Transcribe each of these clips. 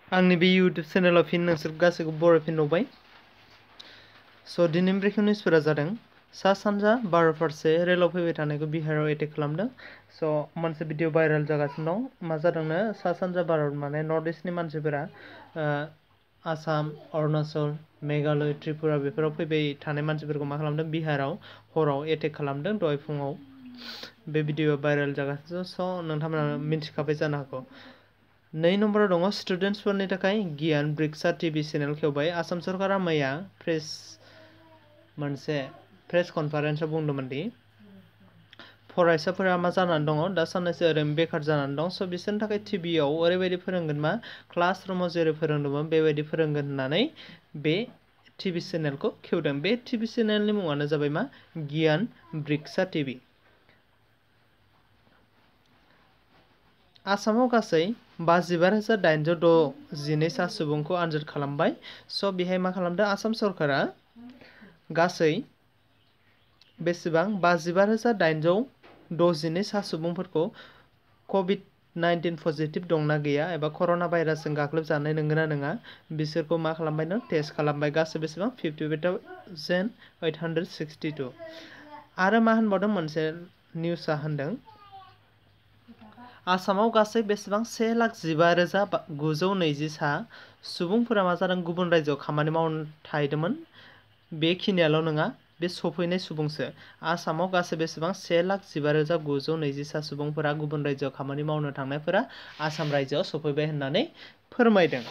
आंनि बे इउटुब चेनेलाव फिन नोंसोर गासैखौ बरायफिनबावबाय। स' दिनै ब्रेकिं निउसफोरा जादों सा सानजा भारत फारसे रेलाव फैबाय थानायखौ बिहाराव एटेक खालामदों। स' मोनसे भिडिअ भाइरेल जागासिनो दं। मा जादोंनो सा सानजा भारत माने नर्थ इस्टनि मानसिफोरा आसाम, अरुणाचल, मेघालय, त्रिपुरा बेफोराव फैबाय थानाय मानसिफोरखौ मा खालामदों बिहाराव हराव एटेक खालामदों दहाय फुङाव। बे भिडिअ भाइरेल जागासिनो। स' नोंथांमोना मिन्थिखाबाय जानो हागौ। 2 नम्बराव दङ स्टुडेन्टसफोरनि थाखाय गियान ब्रिक्सा टिभि चेनेल खेवबाय। आसाम सरकारा मैया मोनसे प्रेस कनफारेन्सआव बुंदोंमोन दि फरायसाफोरा मा जानानै दङ दा साननैसो ओरैनो बेखार जानानै दं। स' बिसोरनि थाखाय टिभियाव ओरैबायदि फोरोंगोन मा क्लास रुमाव जेरै फोरोंदोंमोन बेबायदि फोरोंगोन होननानै बे टिभि चेनेलखौ खेवदों। बे टिभि चेनेलनि मुङानो जाबाय मा गियान ब्रिक्सा टिभि। आसामाव गासै 55,862 सा सुबुंखौ आनजाद खालामबाय। स' बेहाय मा खालामदों आसाम सरकारा गासै बेसेबां 55,862 सा सुबुंफोरखौ COVID-19 पजिटिभ दंना गैया एबा कर'ना भाइरासजों गाग्लोबजानाय नंगौना नङा बिसोरखौ मा खालामबाय टेस्ट खालामबाय। गासै बेसेबां 58,862। आरो मा होनबावदों मोनसे निउसआ होनदों आसामाव गासै बेसेबां 1,15,920 सा सुबुंफोरा मा जादों गुबुन रायजोआव खामानि मावनो थाहैदोंमोन। बेखिनियाल' नङा बे सफैनाय सुबुंसो। आसामाव गासै बेसेबां 1,15,920 सा सुबुंफोरा गुबुन रायजोआव खामानि मावनो थांनायफोरा आसाम रायजोआव सफैबाय होननानै फोरमायदों।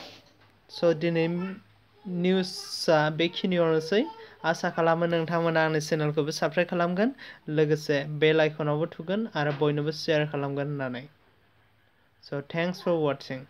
स' दिनै निउसआ बेखिनियावनोसै। आसा खालामो नोंथांमोना आंनि चेनेलखौबो साबस्क्राइब खालामगोन, लोगोसे बेल आइकनावबो थुगोन आरो बयनोबो शेयार खालामगोन होननानै। So thanks for watching.